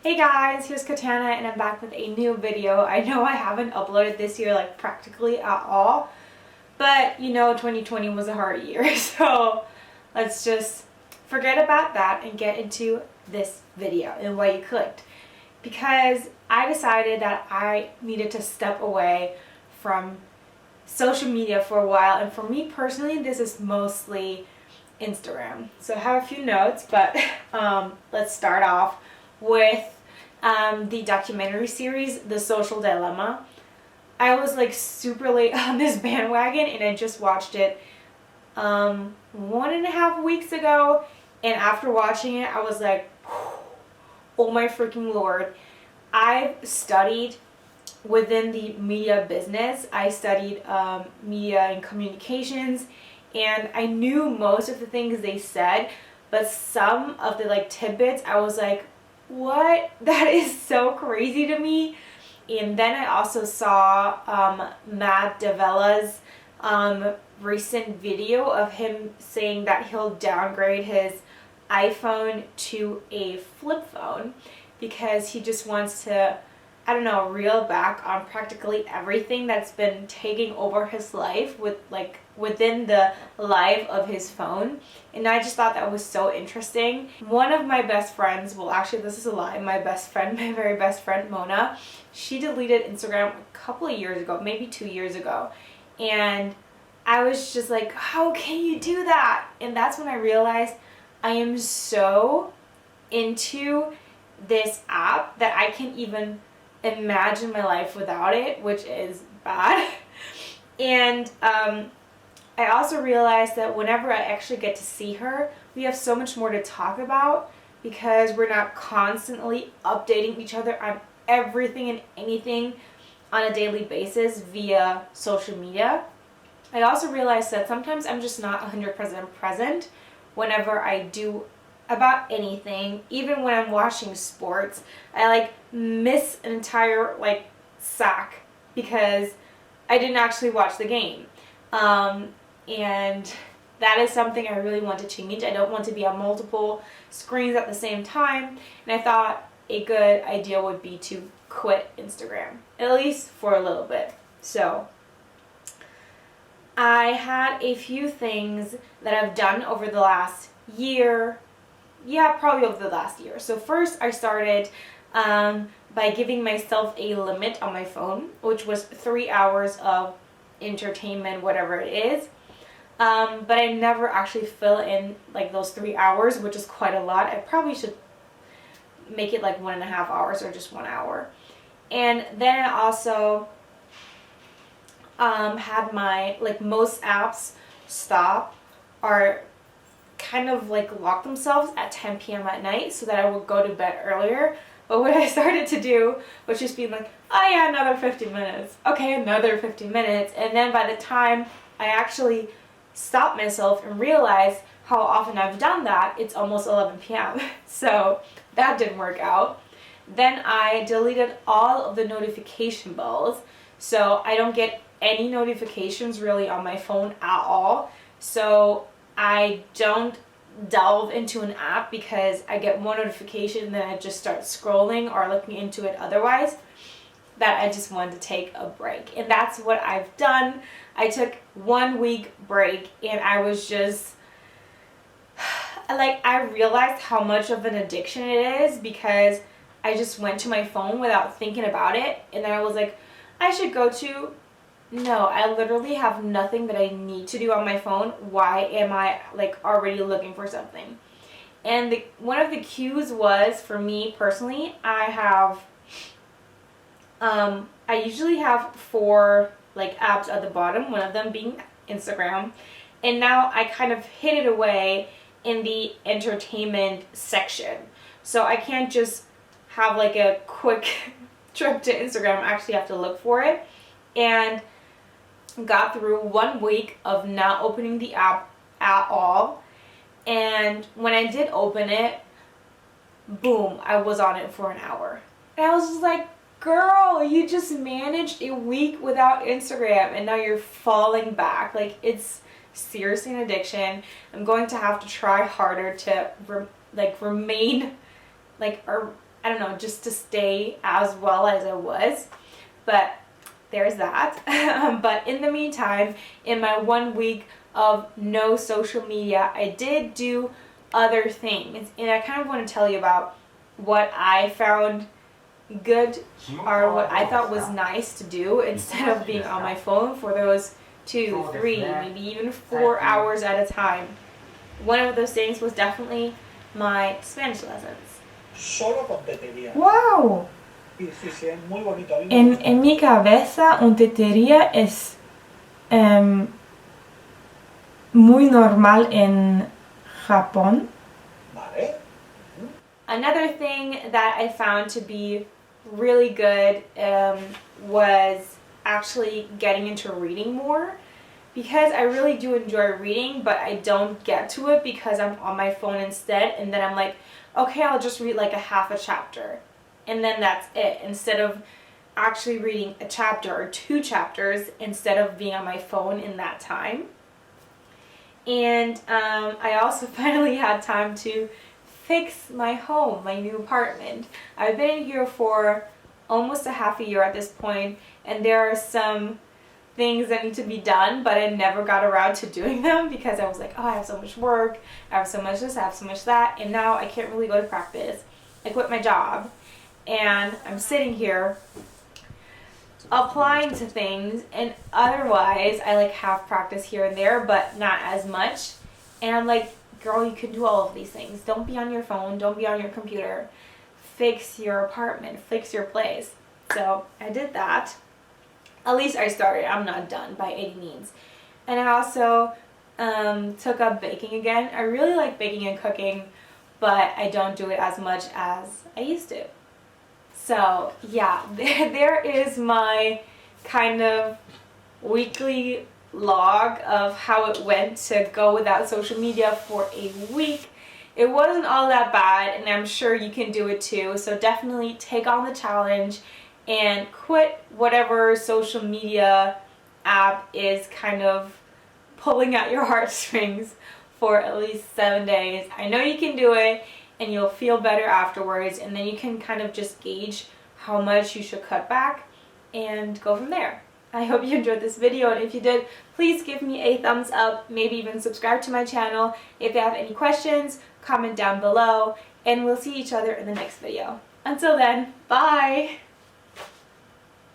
Hey guys, here's Katana and I'm back with a new video. I know I haven't uploaded this year like practically at all, but you know 2020 was a hard year, so let's just forget about that and get into this video and why you clicked. Because I decided that I needed to step away from social media for a while, and for me personally this is mostly Instagram. So I have a few notes, but let's start off with the documentary series, The Social Dilemma. I was like super late on this bandwagon and I just watched it 1.5 weeks ago, and after watching it I was like, oh my freaking lord. I've studied within the media business. I studied media and communications, and I knew most of the things they said, but some of the like tidbits I was like, what? That is so crazy to me. And then I also saw Matt D'Avella's recent video of him saying that he'll downgrade his iPhone to a flip phone because he just wants to, I don't know, reel back on practically everything that's been taking over his life with like within the life of his phone. And I just thought that was so interesting. One of my best friends, well actually this is a lie, my best friend, my very best friend Mona, she deleted Instagram a couple of years ago, maybe 2 years ago. And I was just like, how can you do that? And that's when I realized I am so into this app that I can't even imagine my life without it, which is bad. And I also realized that whenever I actually get to see her, we have so much more to talk about because we're not constantly updating each other on everything and anything on a daily basis via social media. I also realized that sometimes I'm just not 100% present whenever I do about anything. Even when I'm watching sports, I like miss an entire like sack because I didn't actually watch the game. And that is something I really want to change. I don't want to be on multiple screens at the same time, and I thought a good idea would be to quit Instagram, at least for a little bit. So I had a few things that I've done over the last year. Yeah, probably over the last year. So first I started by giving myself a limit on my phone, which was 3 hours of entertainment, whatever it is. But I never actually fill in like those 3 hours, which is quite a lot. I probably should make it like 1.5 hours or just 1 hour. And then I also had my, like most apps stop or kind of like lock themselves at 10 p.m. at night so that I would go to bed earlier. But what I started to do was just be like, oh yeah, another 50 minutes. Okay, another 50 minutes. And then by the time I actually stopped myself and realized how often I've done that, it's almost 11 p.m. So that didn't work out. Then I deleted all of the notification bells. So I don't get any notifications really on my phone at all. So I don't delve into an app because I get one notification and then I just start scrolling or looking into it otherwise. That I just wanted to take a break, and that's what I've done. I took 1 week break and I was just like, I realized how much of an addiction it is because I just went to my phone without thinking about it, and then I was like, I should go to, no, I literally have nothing that I need to do on my phone. Why am I like already looking for something? And one of the cues was, for me personally, I usually have 4 like apps at the bottom, one of them being Instagram, and now I kind of hid it away in the entertainment section. So I can't just have like a quick trip to Instagram, I actually have to look for it. And got through 1 week of not opening the app at all, and when I did open it, boom, I was on it for an hour. And I was just like, girl, you just managed a week without Instagram and now you're falling back. Like, it's seriously an addiction. I'm going to have to try harder to remain like, or I don't know, just to stay as well as I was. But there's that. But in the meantime, in my 1 week of no social media, I did do other things. And I kind of want to tell you about what I found good or what I thought was nice to do instead of being on my phone for those 2, 3, maybe even 4 hours at a time. One of those things was definitely my Spanish lessons. Solo con tetería. ¡Wow! Sí, sí, sí, es muy bonito. A mí me gusta. En mi cabeza, un tetería es muy normal en Japón. Vale. Another thing that I found to be really good was actually getting into reading more, because I really do enjoy reading, but I don't get to it because I'm on my phone instead, and then I'm like, okay, I'll just read like a half a chapter, and then that's it, instead of actually reading a chapter or 2 chapters instead of being on my phone in that time. And I also finally had time to fix my home, my new apartment. I've been in here for almost a half a year at this point, and there are some things that need to be done, but I never got around to doing them because I was like, oh, I have so much work, I have so much this, I have so much that, and now I can't really go to practice. I quit my job, and I'm sitting here applying to things, and otherwise I like have practice here and there, but not as much. And I'm like, girl, you can do all of these things. Don't be on your phone, don't be on your computer. Fix your apartment, fix your place. So I did that. At least I started. I'm not done by any means. And I also took up baking again. I really like baking and cooking, but I don't do it as much as I used to. So yeah, there is my kind of weekly log of how it went to go without social media for a week. It wasn't all that bad, and I'm sure you can do it too. So definitely take on the challenge and quit whatever social media app is kind of pulling at your heartstrings for at least 7 days. I know you can do it, and you'll feel better afterwards, and then you can kind of just gauge how much you should cut back and go from there. I hope you enjoyed this video, and if you did, please give me a thumbs up, maybe even subscribe to my channel. If you have any questions, comment down below, and we'll see each other in the next video. Until then, bye!